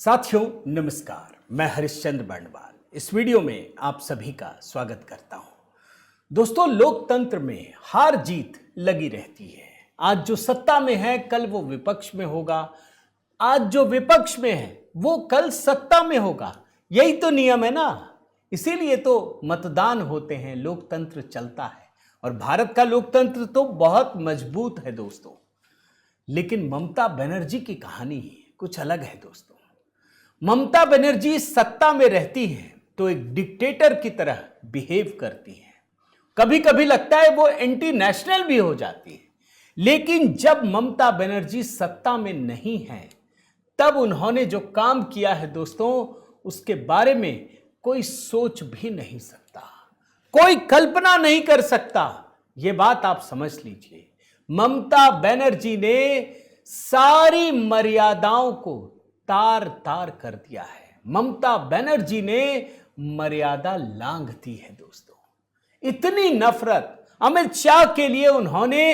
साथियों नमस्कार, मैं हरिश्चंद्र बर्णवाल इस वीडियो में आप सभी का स्वागत करता हूं। दोस्तों, लोकतंत्र में हार जीत लगी रहती है। आज जो सत्ता में है कल वो विपक्ष में होगा, आज जो विपक्ष में है वो कल सत्ता में होगा। यही तो नियम है ना, इसीलिए तो मतदान होते हैं, लोकतंत्र चलता है। और भारत का लोकतंत्र तो बहुत मजबूत है दोस्तों। लेकिन ममता बनर्जी की कहानी कुछ अलग है दोस्तों। ममता बनर्जी सत्ता में रहती हैं तो एक डिक्टेटर की तरह बिहेव करती हैं। कभी कभी लगता है वो एंटी नेशनल भी हो जाती है। लेकिन जब ममता बनर्जी सत्ता में नहीं है तब उन्होंने जो काम किया है दोस्तों, उसके बारे में कोई सोच भी नहीं सकता, कोई कल्पना नहीं कर सकता। ये बात आप समझ लीजिए। ममता बनर्जी ने सारी मर्यादाओं को तार तार कर दिया है। ममता बनर्जी ने मर्यादा लांघ दी है दोस्तों। इतनी नफरत अमित शाह के लिए उन्होंने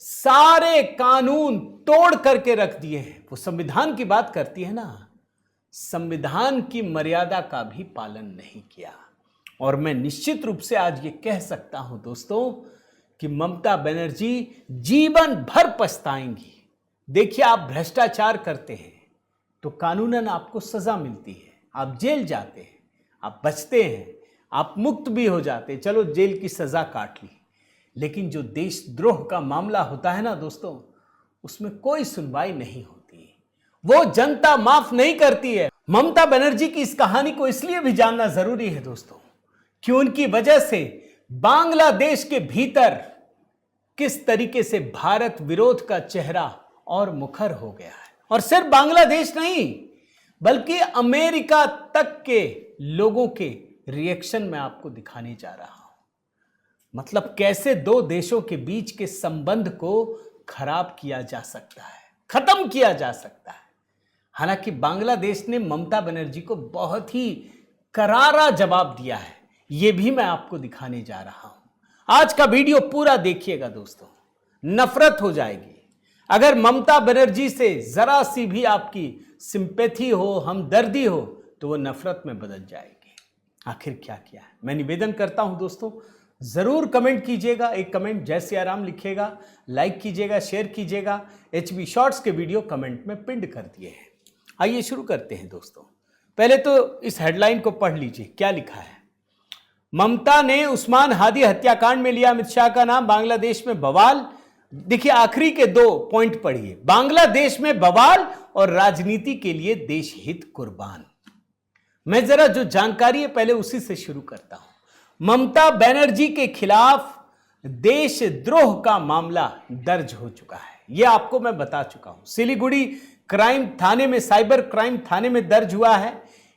सारे कानून तोड़ करके रख दिए हैं। वो संविधान की बात करती है ना, संविधान की मर्यादा का भी पालन नहीं किया। और मैं निश्चित रूप से आज ये कह सकता हूं दोस्तों कि ममता बनर्जी जीवन भर पछताएंगी। देखिए, आप भ्रष्टाचार करते हैं तो कानूनन आपको सजा मिलती है, आप जेल जाते हैं, आप बचते हैं, आप मुक्त भी हो जाते हैं, चलो जेल की सजा काट ली। लेकिन जो देशद्रोह का मामला होता है ना दोस्तों, उसमें कोई सुनवाई नहीं होती, वो जनता माफ नहीं करती है। ममता बनर्जी की इस कहानी को इसलिए भी जानना जरूरी है दोस्तों कि उनकी वजह से बांग्लादेश के भीतर किस तरीके से भारत विरोध का चेहरा और मुखर हो गया है। और सिर्फ बांग्लादेश नहीं बल्कि अमेरिका तक के लोगों के रिएक्शन में आपको दिखाने जा रहा हूं। मतलब कैसे दो देशों के बीच के संबंध को खराब किया जा सकता है, खत्म किया जा सकता है। हालांकि बांग्लादेश ने ममता बनर्जी को बहुत ही करारा जवाब दिया है, यह भी मैं आपको दिखाने जा रहा हूं। आज का वीडियो पूरा देखिएगा दोस्तों, नफरत हो जाएगी। अगर ममता बनर्जी से जरा सी भी आपकी सिंपैथी हो, हमदर्दी हो, तो वो नफरत में बदल जाएगी। आखिर क्या किया है, मैं निवेदन करता हूं दोस्तों, जरूर कमेंट कीजिएगा। एक कमेंट जय सिया राम लिखिएगा, लाइक कीजिएगा, शेयर कीजिएगा। HB शॉर्ट्स के वीडियो कमेंट में पिंड कर दिए हैं। आइए शुरू करते हैं दोस्तों। पहले तो इस हेडलाइन को पढ़ लीजिए, क्या लिखा है। ममता ने उस्मान हादी हत्याकांड में लिया अमित शाह का नाम, बांग्लादेश में बवाल। देखिए, आखिरी के 2 पॉइंट पढ़िए। बांग्लादेश में बवाल और राजनीति के लिए देश हित कुर्बान। मैं जरा जो जानकारी है पहले उसी से शुरू करता हूं। ममता बनर्जी के खिलाफ देशद्रोह का मामला दर्ज हो चुका है, यह आपको मैं बता चुका हूं। सिलीगुड़ी क्राइम थाने में, साइबर क्राइम थाने में दर्ज हुआ है।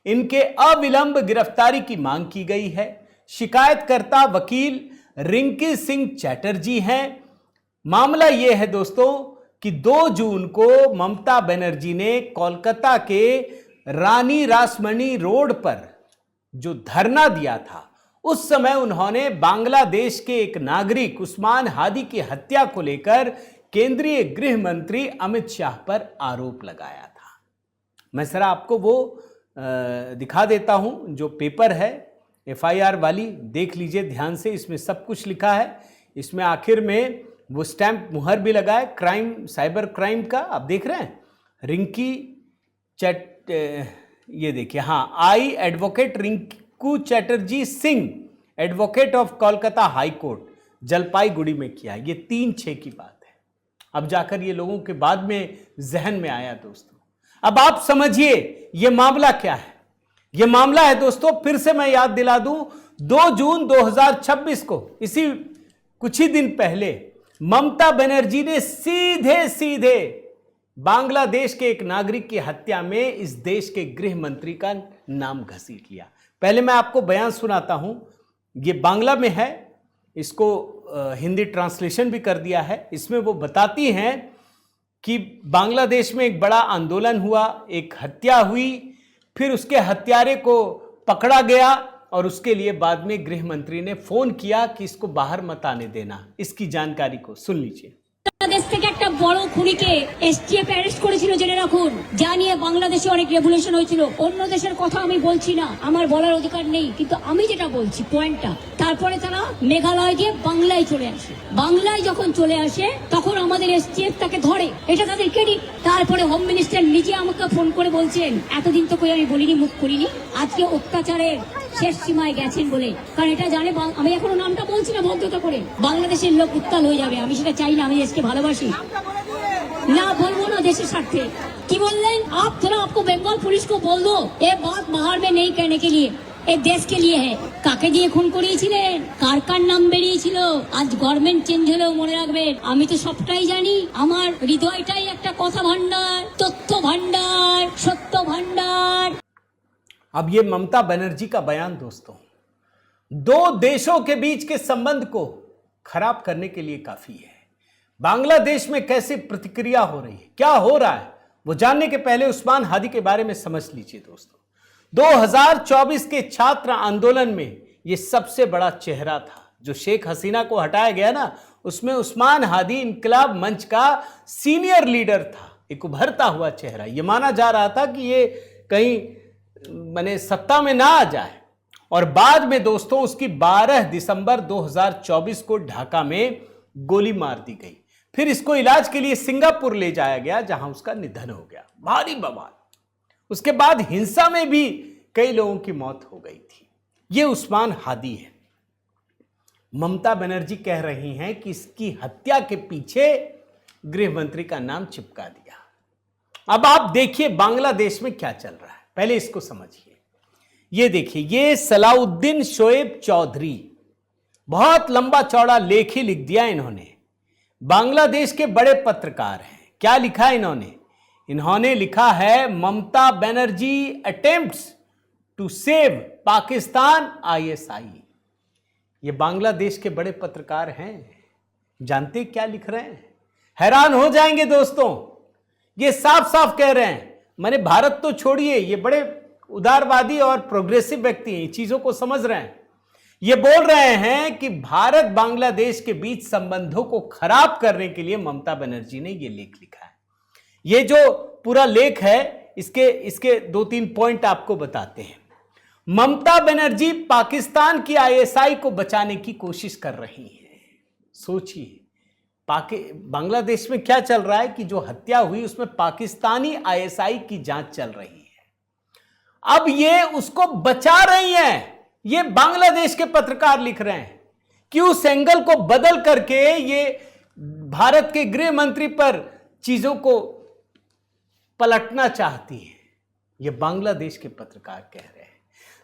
इनके अविलंब गिरफ्तारी की मांग की गई है। शिकायतकर्ता वकील रिंकी सिंह चैटर्जी हैं। मामला यह है दोस्तों कि 2 जून को ममता बनर्जी ने कोलकाता के रानी रासमणी रोड पर जो धरना दिया था, उस समय उन्होंने बांग्लादेश के एक नागरिक उस्मान हादी की हत्या को लेकर केंद्रीय गृह मंत्री अमित शाह पर आरोप लगाया था। मैं जरा आपको वो दिखा देता हूं, जो पेपर है FIR वाली, देख लीजिए ध्यान से। इसमें सब कुछ लिखा है। इसमें आखिर में वो स्टैंप मुहर भी लगा है क्राइम, साइबर क्राइम का, आप देख रहे हैं। रिंकी ये देखिए, हाँ, I advocate Rinku Chatterjee Singh, advocate of Kolkata high court, Jalpaiguri में किया है। ये 3/6 की बात है। अब जाकर ये लोगों के बाद में जहन में आया दोस्तों। अब आप समझिए ये मामला क्या है। ये मामला है दोस्तों, फिर से मैं याद दिला दूं, 2 जून 2026 को, इसी कुछ ही दिन पहले ममता बनर्जी ने सीधे सीधे बांग्लादेश के एक नागरिक की हत्या में इस देश के गृह मंत्री का नाम घसीट लिया। पहले मैं आपको बयान सुनाता हूं, ये बांग्ला में है, इसको हिंदी ट्रांसलेशन भी कर दिया है। इसमें वो बताती हैं कि बांग्लादेश में एक बड़ा आंदोलन हुआ, एक हत्या हुई, फिर उसके हत्यारे को पकड़ा गया और उसके लिए बाद में गृह मंत्री ने फोन किया कि इसको बाहर मत आने देना। इसकी जानकारी को सुन लीजिए। বাংলাদেশ থেকে একটা বড় খুনিকে এসটিএফ অ্যারেস্ট করেছিল, জেনে রাখুন। যা নিয়ে বাংলাদেশে অনেক রেভলিউশন হয়েছিল। অন্য দেশের কথা আমি বলছি না, আমার বলার অধিকার নেই, কিন্তু আমি যেটা বলছি পয়েন্টটা। তারপরে তারা মেঘালয় গিয়ে বাংলায় চলে আসে। বাংলায় যখন চলে আসে তখন আমাদের এসটিএফ তাকে ধরে, এটা তাদের ক্রেডিট। তারপরে হোম মিনিস্টার নিজে আমাকে ফোন করে বলছেন, এতদিন তো কই আমি বলিনি, মুখ করিনি, আজকে অত্যাচারের শেষ সীমায় গেছেন বলে। কারণ এটা জানে, আমি এখনো নামটা বলছি না ভদ্রতা করে, বাংলাদেশের লোক উত্তাল হয়ে যাবে। আমি সেটা চাই না, আমি দেশকে ভালোবাসি না, বলবো না দেশের স্বার্থে। কি বললেন आप? थोड़ा आपको बंगाल पुलिस को बोल दो ये बात बाहर में नहीं कहने के लिए, ये देश के लिए है। কাকে দিয়ে খুন করিয়েছিলেন, কার কার নাম বেরিয়েছিল, আজ গভর্নমেন্ট চেঞ্জ হলেও মনে রাখবেন আমি তো সবটাই জানি। আমার হৃদয়টাই একটা কথা ভান্ডার, তথ্য ভান্ডার, সত্য ভান্ডার। अब ये ममता बनर्जी का बयान दोस्तों दो देशों के बीच के संबंध को खराब करने के लिए काफी है। बांग्लादेश में कैसे प्रतिक्रिया हो रही है, क्या हो रहा है, वो जानने के पहले उस्मान हादी के बारे में समझ लीजिए दोस्तों। 2024 के छात्र आंदोलन में ये सबसे बड़ा चेहरा था। जो शेख हसीना को हटाया गया ना, उसमें उस्मान हादी इनकलाब मंच का सीनियर लीडर था, एक उभरता हुआ चेहरा। ये माना जा रहा था कि ये कहीं माने सत्ता में ना आ जाए। और बाद में दोस्तों उसकी 12 दिसंबर 2024 को ढाका में गोली मार दी गई। फिर इसको इलाज के लिए सिंगापुर ले जाया गया, जहां उसका निधन हो गया। भारी बवाल। उसके बाद हिंसा में भी कई लोगों की मौत हो गई थी। यह उस्मान हादी है। ममता बनर्जी कह रही हैं कि इसकी हत्या के पीछे गृह मंत्री का नाम चिपका दिया। अब आप देखिए बांग्लादेश में क्या चल रहा है, पहले इसको समझिए। ये देखिए, ये सलाउद्दीन शोएब चौधरी, बहुत लंबा चौड़ा लेख ही लिख दिया इन्होंने। बांग्लादेश के बड़े पत्रकार हैं। क्या लिखा है इन्होंने? इन्होंने लिखा है Mamata Banerjee attempts to save Pakistan ISI. ये बांग्लादेश के बड़े पत्रकार हैं। जानते क्या लिख रहे हैं? हैरान हो जाएंगे दोस्तों। ये साफ साफ कह रहे हैं, मैंने भारत तो छोड़िए, ये बड़े उदारवादी और प्रोग्रेसिव व्यक्ति हैं, चीजों को समझ रहे हैं। ये बोल रहे हैं कि भारत बांग्लादेश के बीच संबंधों को खराब करने के लिए ममता बनर्जी ने ये लेख लिखा है। ये जो पूरा लेख है, इसके 2-3 पॉइंट आपको बताते हैं। ममता बनर्जी पाकिस्तान की आईएसआई को बचाने की कोशिश कर रही है। सोचिए, बांग्लादेश में क्या चल रहा है कि जो हत्या हुई उसमें पाकिस्तानी आईएसआई की जांच चल रही है। अब ये उसको बचा रही हैं। ये बांग्लादेश के पत्रकार लिख रहे हैं कि उस एंगल को बदल करके ये भारत के गृह मंत्री पर चीजों को पलटना चाहती है। ये बांग्लादेश के पत्रकार कह रहे हैं।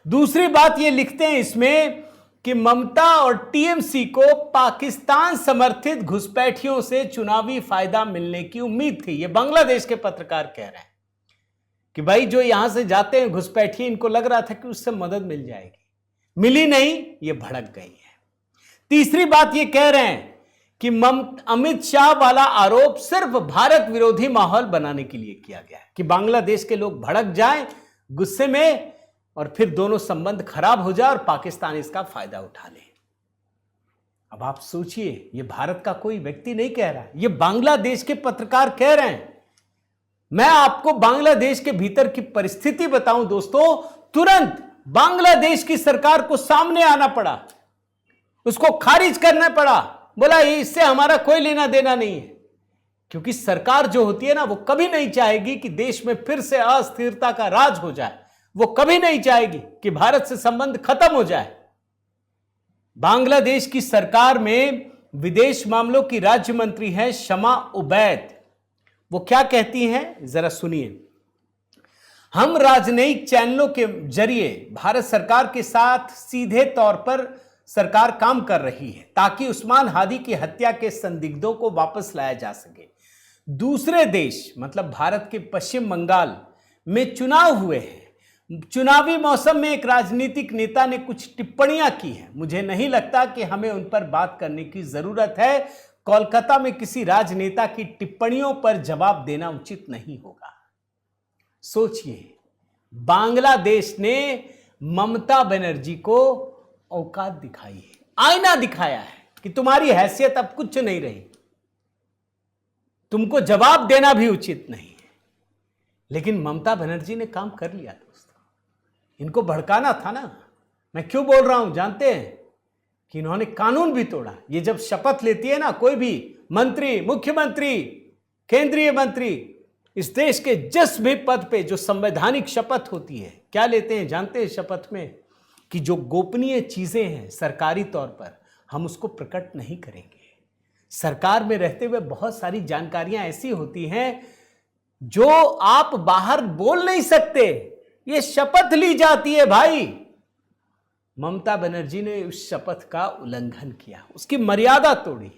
दूसरी बात ये लिखते हैं इसमें कि ममता और टीएमसी को पाकिस्तान समर्थित घुसपैठियों से चुनावी फायदा मिलने की उम्मीद थी। ये बांग्लादेश के पत्रकार कह रहे हैं कि भाई जो यहां से जाते हैं घुसपैठिए, इनको लग रहा था कि उससे मदद मिल जाएगी, मिली नहीं, ये भड़क गई है। तीसरी बात ये कह रहे हैं कि अमित शाह वाला आरोप सिर्फ भारत विरोधी माहौल बनाने के लिए किया गया है, कि बांग्लादेश के लोग भड़क जाएं गुस्से में और फिर दोनों संबंध खराब हो जाए और पाकिस्तान इसका फायदा उठा ले। अब आप सोचिए, ये भारत का कोई व्यक्ति नहीं कह रहा है, ये बांग्लादेश के पत्रकार कह रहे हैं। मैं आपको बांग्लादेश के भीतर की परिस्थिति बताऊं दोस्तों, तुरंत बांग्लादेश की सरकार को सामने आना पड़ा, उसको खारिज करना पड़ा, बोला इससे हमारा कोई लेना देना नहीं है। क्योंकि सरकार जो होती है ना, वो कभी नहीं चाहेगी कि देश में फिर से अस्थिरता का राज हो जाए, वो कभी नहीं चाहेगी कि भारत से संबंध खत्म हो जाए। बांग्लादेश की सरकार में विदेश मामलों की राज्य मंत्री हैं शमा उबैद। वो क्या कहती हैं जरा सुनिए। हम राजनयिक चैनलों के जरिए भारत सरकार के साथ सीधे तौर पर सरकार काम कर रही है ताकि उस्मान हादी की हत्या के संदिग्धों को वापस लाया जा सके। दूसरे देश मतलब भारत के पश्चिम बंगाल में चुनाव हुए हैं। चुनावी मौसम में एक राजनीतिक नेता ने कुछ टिप्पणियां की हैं। मुझे नहीं लगता कि हमें उन पर बात करने की जरूरत है। कोलकाता में किसी राजनेता की टिप्पणियों पर जवाब देना उचित नहीं होगा। सोचिए, बांग्लादेश ने ममता बनर्जी को औकात दिखाई है, आईना दिखाया है कि तुम्हारी हैसियत अब कुछ नहीं रही। तुमको जवाब देना भी उचित नहीं है। लेकिन ममता बनर्जी ने काम कर लिया दोस्तों, इनको भड़काना था ना। मैं क्यों बोल रहा हूं जानते हैं? कि इन्होंने कानून भी तोड़ा। ये जब शपथ लेती है ना कोई भी मंत्री, मुख्यमंत्री, केंद्रीय मंत्री, इस देश के जिस भी पद पे जो संवैधानिक शपथ होती है, क्या लेते हैं जानते हैं शपथ में? कि जो गोपनीय चीजें हैं सरकारी तौर पर हम उसको प्रकट नहीं करेंगे। सरकार में रहते हुए बहुत सारी जानकारियां ऐसी होती हैं जो आप बाहर बोल नहीं सकते, ये शपथ ली जाती है भाई। ममता बनर्जी ने उस शपथ का उल्लंघन किया, उसकी मर्यादा तोड़ी।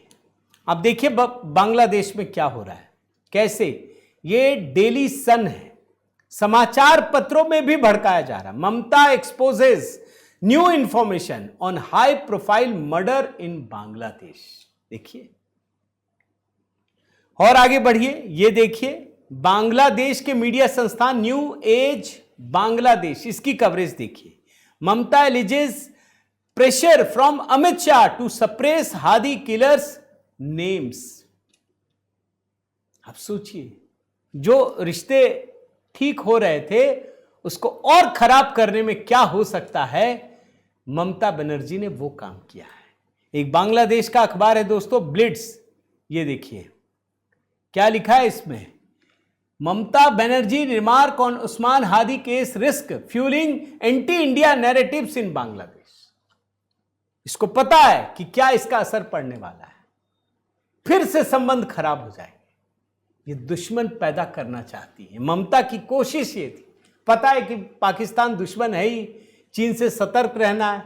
अब देखिए बांग्लादेश में क्या हो रहा है, कैसे ये डेली सन है, समाचार पत्रों में भी भड़काया जा रहा है। Mamata exposes new information on high profile murder in Bangladesh. देखिए और आगे बढ़िए, ये देखिए बांग्लादेश के मीडिया संस्थान न्यू एज बांग्लादेश, इसकी कवरेज देखिए। Mamata alleges pressure from Amit Shah to suppress Hadi killers names. अब सोचिए, जो रिश्ते ठीक हो रहे थे उसको और खराब करने में क्या हो सकता है, ममता बनर्जी ने वो काम किया है। एक बांग्लादेश का अखबार है दोस्तों, ब्लिट्स, ये देखिए क्या लिखा है इसमें। Mamata Banerjee remark on Usman Hadi case risk fuelling anti India narratives in Bangladesh. इसको पता है कि क्या इसका असर पड़ने वाला है, फिर से संबंध खराब हो जाएंगे। ये दुश्मन पैदा करना चाहती है। ममता की कोशिश ये थी, पता है कि पाकिस्तान दुश्मन है ही, चीन से सतर्क रहना है।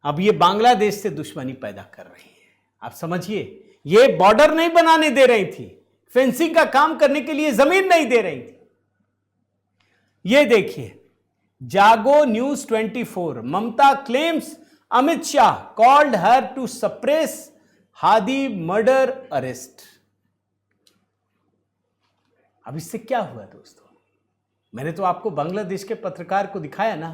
अब ये बांग्लादेश से दुश्मनी पैदा कर रही है। आप समझिए, ये बॉर्डर नहीं बनाने दे रही थी, फेंसिंग का काम करने के लिए जमीन नहीं दे रही थी। ये देखिए Jago news 24, Mamata claims Amit Shah called her to suppress Hadi murder arrest. अब इससे क्या हुआ दोस्तों? मैंने तो आपको बांग्लादेश के पत्रकार को दिखाया ना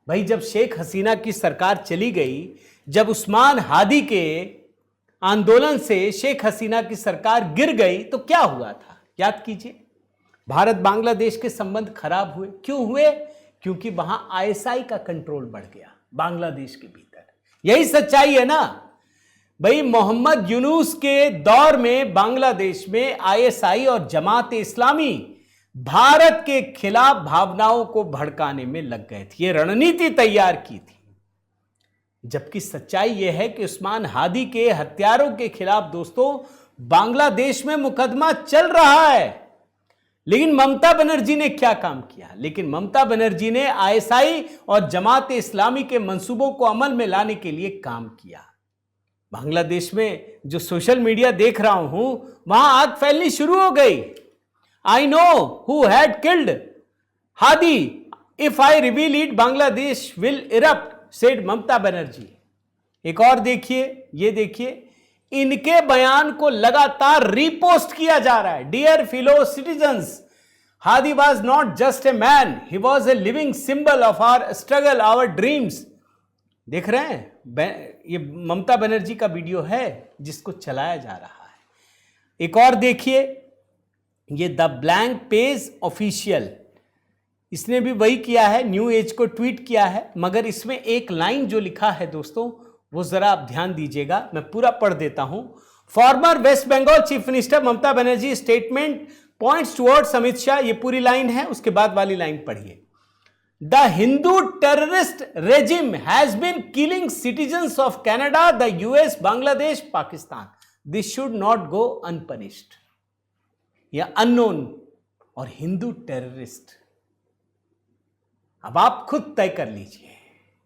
भाई, जब शेख हसीना की सरकार चली गई, जब उस्मान हादी के आंदोलन से शेख हसीना की सरकार गिर गई तो क्या हुआ था, याद कीजिए। भारत बांग्लादेश के संबंध खराब हुए। क्यों हुए? क्योंकि वहां आईएसआई का कंट्रोल बढ़ गया बांग्लादेश के भीतर। यही सच्चाई है ना भाई। मोहम्मद यूनुस के दौर में बांग्लादेश में आईएसआई और जमात इस्लामी भारत के खिलाफ भावनाओं को भड़काने में लग गए थे। ये रणनीति तैयार की थी। जबकि सच्चाई यह है कि उस्मान हादी के हत्यारों के खिलाफ दोस्तों बांग्लादेश में मुकदमा चल रहा है। लेकिन ममता बनर्जी ने क्या काम किया? लेकिन ममता बनर्जी ने आईएसआई और जमात इस्लामी के मंसूबों को अमल में लाने के लिए काम किया। बांग्लादेश में जो सोशल मीडिया देख रहा हूं, वहां आग फैलनी शुरू हो गई। I know who had killed Hadi, if I reveal it Bangladesh will erupt, said Mamata Banerjee. एक और देखिए, ये देखिए, इनके बयान को लगातार रीपोस्ट किया जा रहा है। Dear fellow citizens, Hadi was not just a man, he was a living symbol of our struggle, our dreams. देख रहे हैं, ये ममता बनर्जी का वीडियो है जिसको चलाया जा रहा है। एक और देखिए, ये द ब्लैंक पेज ऑफिशियल, इसने भी वही किया है, न्यू एज को ट्वीट किया है। मगर इसमें एक लाइन जो लिखा है दोस्तों, वो जरा आप ध्यान दीजिएगा, मैं पूरा पढ़ देता हूं। Former West Bengal chief minister Mamata Banerjee statement points towards Amit Shah, ये पूरी लाइन है। उसके बाद वाली लाइन पढ़िए। The Hindu terrorist regime has been killing citizens of Canada, the US, Bangladesh, Pakistan, this should not go unpunished. या अननोन और हिंदू टेररिस्ट, अब आप खुद तय कर लीजिए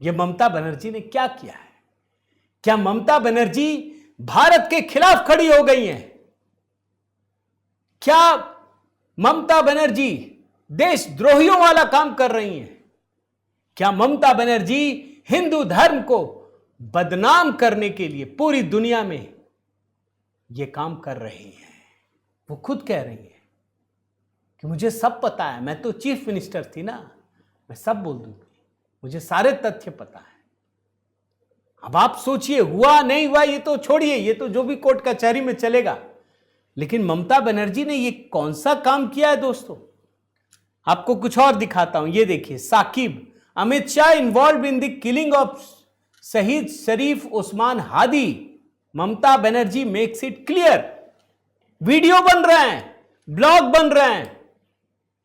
ये ममता बनर्जी ने क्या किया है। क्या ममता बनर्जी भारत के खिलाफ खड़ी हो गई हैं? क्या ममता बनर्जी देशद्रोहियों वाला काम कर रही हैं? क्या ममता बनर्जी हिंदू धर्म को बदनाम करने के लिए पूरी दुनिया में यह काम कर रही हैं? वो खुद कह रही है कि मुझे सब पता है, मैं तो चीफ मिनिस्टर थी ना, मैं सब बोल दूंगी, मुझे सारे तथ्य पता है। अब आप सोचिए, हुआ नहीं हुआ ये तो छोड़िए, ये तो जो भी कोर्ट कचहरी में चलेगा। लेकिन ममता बनर्जी ने ये कौन सा काम किया है दोस्तों? आपको कुछ और दिखाता हूं, ये देखिए। Sakib, Amit Shah involve in the killing of Shaheed Sharif Usman Hadi, Mamata Banerjee makes it clear. Video बन रहे हैं, ब्लॉग बन रहे हैं,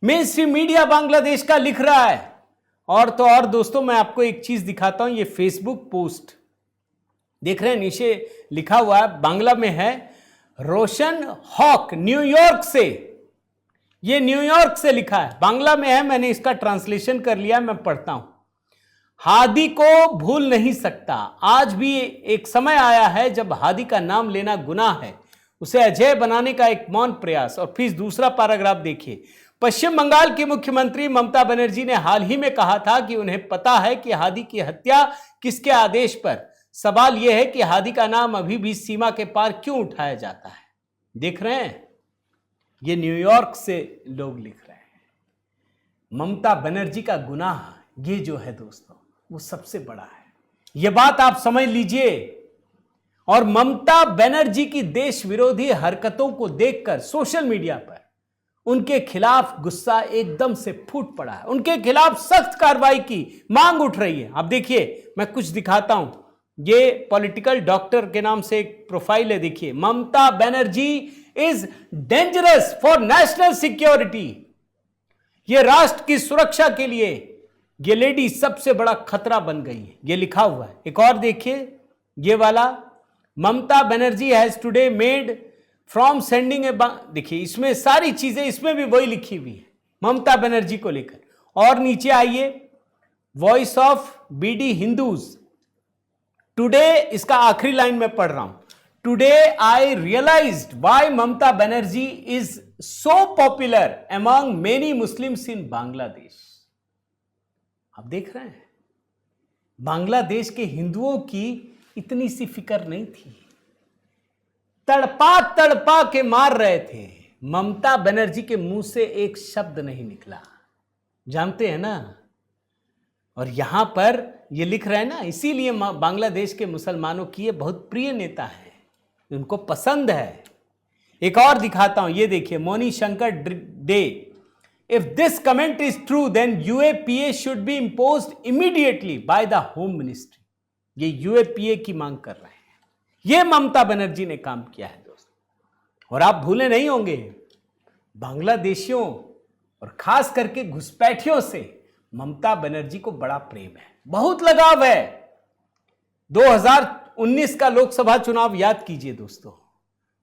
मेन स्ट्रीम मीडिया बांग्लादेश का लिख रहा है। और तो और दोस्तों, मैं आपको एक चीज दिखाता हूं, ये फेसबुक पोस्ट देख रहे हैं, नीचे लिखा हुआ है, बांग्ला में है, रोशन हॉक न्यूयॉर्क से। ये न्यूयॉर्क से लिखा है, बांग्ला में है, मैंने इसका ट्रांसलेशन कर लिया, मैं पढ़ता हूं। हादी को भूल नहीं सकता, आज भी एक समय आया है जब हादी का नाम लेना गुनाह है, उसे अजय बनाने का एक मौन प्रयास। और फिर दूसरा पैराग्राफ देखिए। पश्चिम बंगाल की मुख्यमंत्री ममता बनर्जी ने हाल ही में कहा था कि उन्हें पता है कि हादी की हत्या किसके आदेश पर। सवाल यह है कि हादी का नाम अभी भी सीमा के पार क्यों उठाया जाता है। देख रहे हैं, ये न्यूयॉर्क से लोग लिख रहे हैं। ममता बनर्जी का गुनाह ये जो है दोस्तों, वो सबसे बड़ा है, ये बात आप समझ लीजिए। और ममता बनर्जी की देश विरोधी हरकतों को देखकर सोशल मीडिया पर उनके खिलाफ गुस्सा एकदम से फूट पड़ा है, उनके खिलाफ सख्त कार्रवाई की मांग उठ रही है। अब देखिए, मैं कुछ दिखाता हूं, ये पॉलिटिकल डॉक्टर के नाम से एक प्रोफाइल है, देखिए। Mamata Banerjee is dangerous for national security, ये राष्ट्र की सुरक्षा के लिए ये लेडी सबसे बड़ा खतरा बन गई है, ये लिखा हुआ है। एक और देखिए, ये वाला, Mamata Banerjee has today made from sending a, देखिए इसमें सारी चीजें, इसमें भी वही लिखी हुई है ममता बनर्जी को लेकर। और नीचे आइए, voice of BD Hindus today, इसका आखिरी लाइन में पढ़ रहा हूं। Today I realised why Mamata Banerjee is so popular among many Muslims in Bangladesh. आप देख रहे हैं, बांग्लादेश के हिंदुओं की इतनी सी फिक्र नहीं थी, तड़पा तड़पा के मार रहे थे। ममता बनर्जी के मुंह से एक शब्द नहीं निकला, जानते हैं ना। और यहां पर ये लिख रहे हैं ना, इसीलिए बांग्लादेश के मुसलमानों की ये बहुत प्रिय नेता है, उनको पसंद है। एक और दिखाता हूं, ये देखिए, Moni Shankar Dey, if this comment is true then UAPA should be imposed immediately by the home ministry. ये यूएपीए की मांग कर रहे हैं, ये ममता बनर्जी ने काम किया है दोस्तों। और आप भूले नहीं होंगे, बांग्लादेशियों और खास करके घुसपैठियों से ममता बनर्जी को बड़ा प्रेम है, बहुत लगाव है। 2019 का लोकसभा चुनाव याद कीजिए दोस्तों,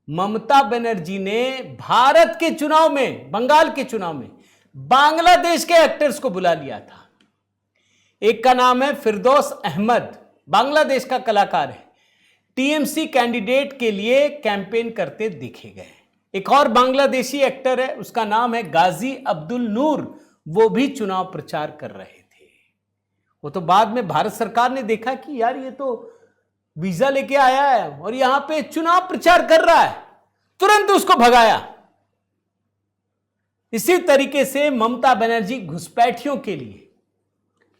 ममता बनर्जी ने भारत के चुनाव में, बंगाल के चुनाव में बांग्लादेश के एक्टर्स को बुला लिया था। एक का नाम है फिरदौस अहमद, बांग्लादेश का कलाकार है, टीएमसी कैंडिडेट के लिए कैंपेन करते देखे गए। एक और बांग्लादेशी एक्टर है, उसका नाम है गाजी अब्दुल नूर, वो भी चुनाव प्रचार कर रहे थे। वो तो बाद में भारत सरकार ने देखा कि यार ये तो वीजा लेके आया है और यहां पे चुनाव प्रचार कर रहा है, तुरंत उसको भगाया। इसी तरीके से ममता बनर्जी घुसपैठियों के लिए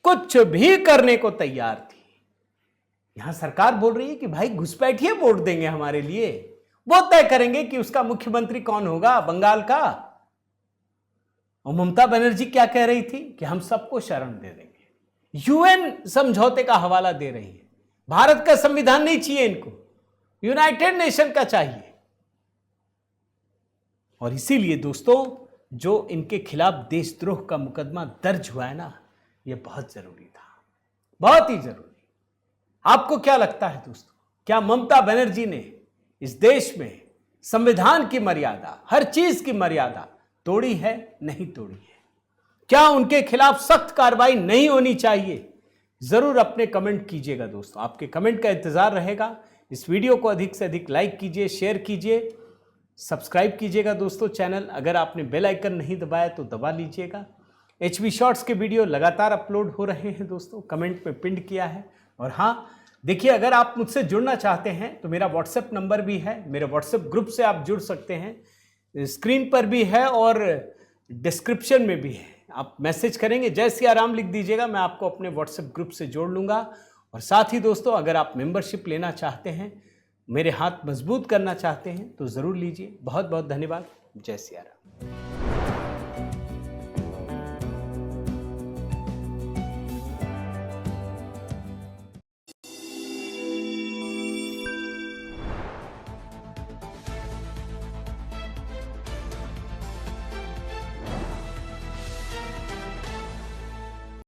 कुछ भी करने को तैयार थी। यहां सरकार बोल रही है कि भाई घुसपैठिए वोट देंगे हमारे लिए, वो तय करेंगे कि उसका मुख्यमंत्री कौन होगा बंगाल का। और ममता बनर्जी क्या कह रही थी कि हम सबको शरण दे देंगे, यूएन समझौते का हवाला दे रही है। भारत का संविधान नहीं चाहिए इनको, यूनाइटेड नेशन का चाहिए। और इसीलिए दोस्तों, जो इनके खिलाफ देशद्रोह का मुकदमा दर्ज हुआ है ना, यह बहुत जरूरी था, बहुत ही जरूरी। आपको क्या लगता है दोस्तों, क्या ममता बनर्जी ने इस देश में संविधान की मर्यादा, हर चीज की मर्यादा तोड़ी है, नहीं तोड़ी है? क्या उनके खिलाफ सख्त कार्रवाई नहीं होनी चाहिए? जरूर अपने कमेंट कीजिएगा दोस्तों, आपके कमेंट का इंतजार रहेगा। इस वीडियो को अधिक से अधिक लाइक कीजिए, शेयर कीजिए, सब्सक्राइब कीजिएगा दोस्तों चैनल। अगर आपने बेल आइकन नहीं दबाया तो दबा लीजिएगा। HB शॉर्ट्स के वीडियो लगातार अपलोड हो रहे हैं दोस्तों, कमेंट में पिन किया है। और हाँ देखिए, अगर आप मुझसे जुड़ना चाहते हैं तो मेरा व्हाट्सएप नंबर भी है, मेरे व्हाट्सएप ग्रुप से आप जुड़ सकते हैं, स्क्रीन पर भी है और डिस्क्रिप्शन में भी है। आप मैसेज करेंगे, जय सिया राम लिख दीजिएगा, मैं आपको अपने व्हाट्सएप ग्रुप से जोड़ लूँगा। और साथ ही दोस्तों, अगर आप मेंबरशिप लेना चाहते हैं मेरे हाथ मजबूत करना चाहते हैं तो ज़रूर लीजिए। बहुत बहुत धन्यवाद। जय सिया राम।